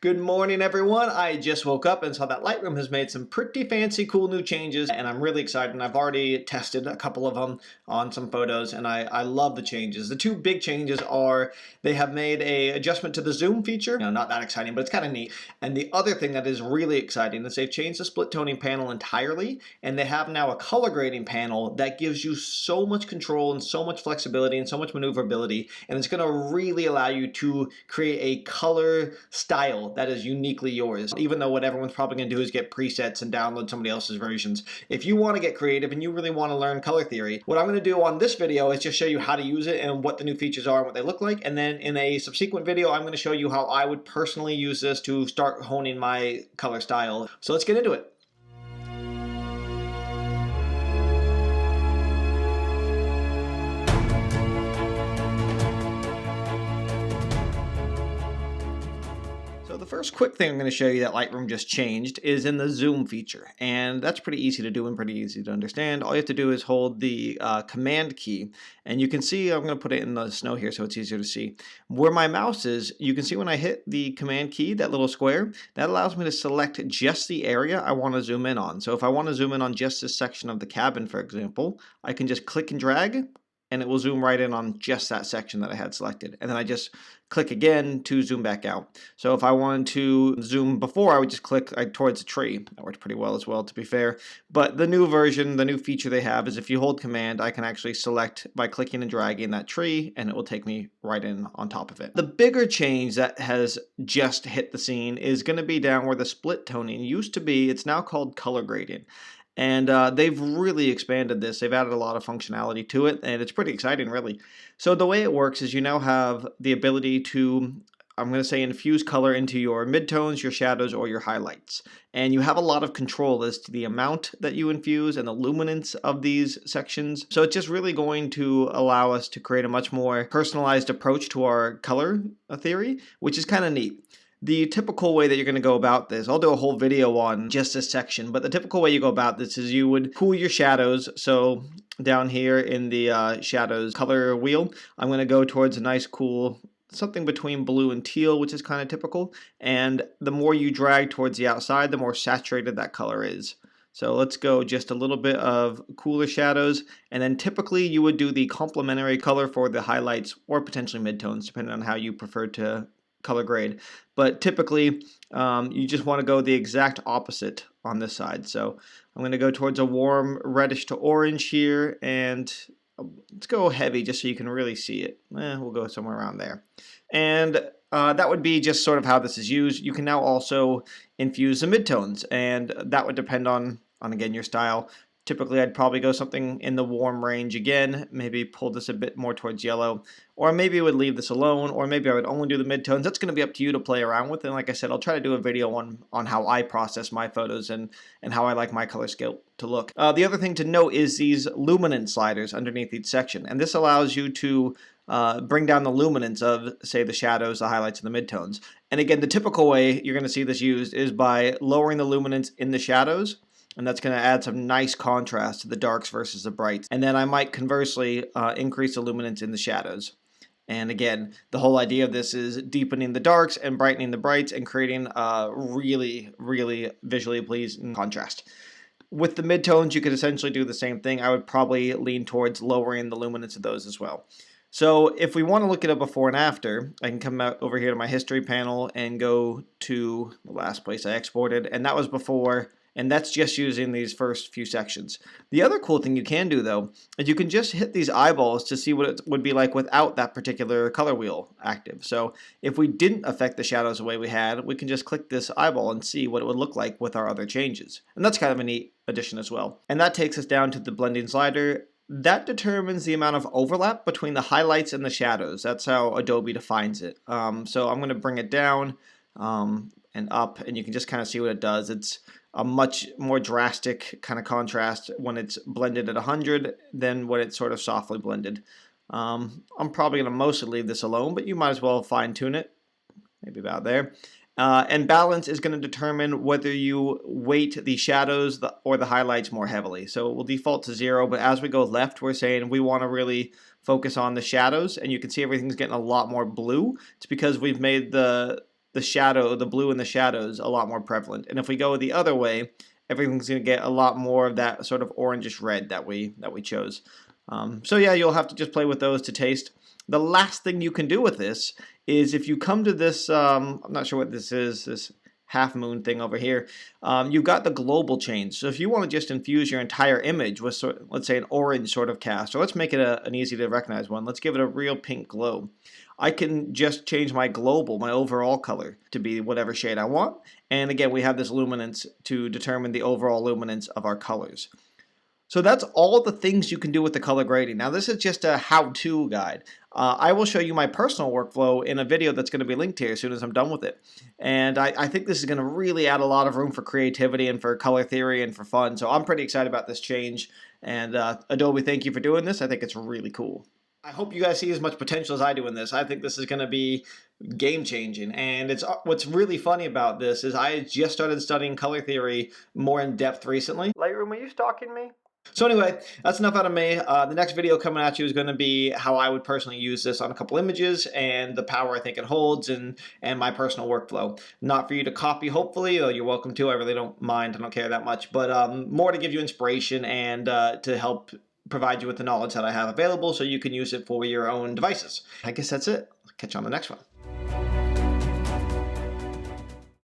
Good morning, everyone. I just woke up and saw that Lightroom has made some pretty fancy, cool new changes, and I'm really excited. And I've already tested a couple of them on some photos, and I love the changes. The two big changes are they have made a adjustment to the zoom feature. Not that exciting, but it's kind of neat. And the other thing that is really exciting is they've changed the split toning panel entirely, and they have now a color grading panel that gives you so much control and so much flexibility and so much maneuverability, and it's going to really allow you to create a color style that is uniquely yours, even though what everyone's probably going to do is get presets and download somebody else's versions. If you want to get creative and you really want to learn color theory, what I'm going to do on this video is just show you how to use it and what the new features are and what they look like, and then in a subsequent video I'm going to show you how I would personally use this to start honing my color style. So let's get into it. So the first quick thing I'm going to show you that Lightroom just changed is in the zoom feature, and that's pretty easy to do and pretty easy to understand. All you have to do is hold the command key, and you can see, I'm going to put it in the snow here so it's easier to see. Where my mouse is, you can see when I hit the command key, that little square, that allows me to select just the area I want to zoom in on. So if I want to zoom in on just this section of the cabin, for example, I can just click and drag, and it will zoom right in on just that section that I had selected. And then I just click again to zoom back out. So if I wanted to zoom before, I would just click towards the tree. That worked pretty well as well, to be fair. But the new version, the new feature they have is if you hold command, I can actually select by clicking and dragging that tree, and it will take me right in on top of it. The bigger change that has just hit the scene is going to be down where the split toning used to be. It's now called color grading. And they've really expanded this. They've added a lot of functionality to it, and it's pretty exciting, really. So the way it works is you now have the ability to, I'm going to say, infuse color into your midtones, your shadows, or your highlights. And you have a lot of control as to the amount that you infuse and the luminance of these sections. So it's just really going to allow us to create a much more personalized approach to our color theory, which is kind of neat. The typical way that you're going to go about this, I'll do a whole video on just this section, but the typical way you go about this is you would cool your shadows. So down here in the shadows color wheel, I'm going to go towards a nice cool something between blue and teal, which is kind of typical. And the more you drag towards the outside, the more saturated that color is. So let's go just a little bit of cooler shadows, and then typically you would do the complementary color for the highlights or potentially midtones, depending on how you prefer to color grade. But typically you just want to go the exact opposite on this side. So I'm going to go towards a warm reddish to orange here, and let's go heavy just so you can really see it. We'll go somewhere around there. And that would be just sort of how this is used. You can now also infuse the midtones, and that would depend on again your style. Typically, I'd probably go something in the warm range again, maybe pull this a bit more towards yellow, or maybe I would leave this alone, or maybe I would only do the midtones. That's going to be up to you to play around with, and like I said, I'll try to do a video on how I process my photos and how I like my color scale to look. The other thing to note is these luminance sliders underneath each section, and this allows you to bring down the luminance of, say, the shadows, the highlights, and the midtones. And again, the typical way you're going to see this used is by lowering the luminance in the shadows, and that's going to add some nice contrast to the darks versus the brights. And then I might conversely increase the luminance in the shadows. And again, the whole idea of this is deepening the darks and brightening the brights and creating a really, really visually pleasing contrast. With the midtones, you could essentially do the same thing. I would probably lean towards lowering the luminance of those as well. So if we want to look at a before and after, I can come out over here to my history panel and go to the last place I exported, and that was before. And that's just using these first few sections. The other cool thing you can do, though, is you can just hit these eyeballs to see what it would be like without that particular color wheel active. So if we didn't affect the shadows the way we had, we can just click this eyeball and see what it would look like with our other changes. And that's kind of a neat addition as well. And that takes us down to the blending slider. That determines the amount of overlap between the highlights and the shadows. That's how Adobe defines it. So I'm going to bring it down and up, and you can just kind of see what it does. It's a much more drastic kind of contrast when it's blended at 100 than when it's sort of softly blended. I'm probably going to mostly leave this alone, but you might as well fine tune it, maybe about there. And balance is going to determine whether you weight the shadows or the highlights more heavily. So it will default to 0, but as we go left, we're saying we want to really focus on the shadows, and you can see everything's getting a lot more blue. It's because we've made the the shadow, the blue in the shadows a lot more prevalent. And if we go the other way, everything's going to get a lot more of that sort of orangish red that we chose. So yeah, you'll have to just play with those to taste. The last thing you can do with this is if you come to this, I'm not sure what this is, this half moon thing over here, you've got the global change. So if you want to just infuse your entire image with, let's say, an orange sort of cast, or let's make it an easy to recognize one. Let's give it a real pink glow. I can just change my global, my overall color, to be whatever shade I want. And again, we have this luminance to determine the overall luminance of our colors. So that's all the things you can do with the color grading. Now this is just a how-to guide. I will show you my personal workflow in a video that's going to be linked here as soon as I'm done with it. And I think this is going to really add a lot of room for creativity and for color theory and for fun. So I'm pretty excited about this change. And Adobe, thank you for doing this. I think it's really cool. I hope you guys see as much potential as I do in this. I think this is going to be game-changing. And it's what's really funny about this is I just started studying color theory more in depth recently. Lightroom, are you stalking me? So anyway, that's enough out of me. The next video coming at you is going to be how I would personally use this on a couple images and the power I think it holds and my personal workflow. Not for you to copy, hopefully, though you're welcome to. I really don't mind. I don't care that much. But more to give you inspiration and to help provide you with the knowledge that I have available so you can use it for your own devices. I guess that's it. Catch you on the next one.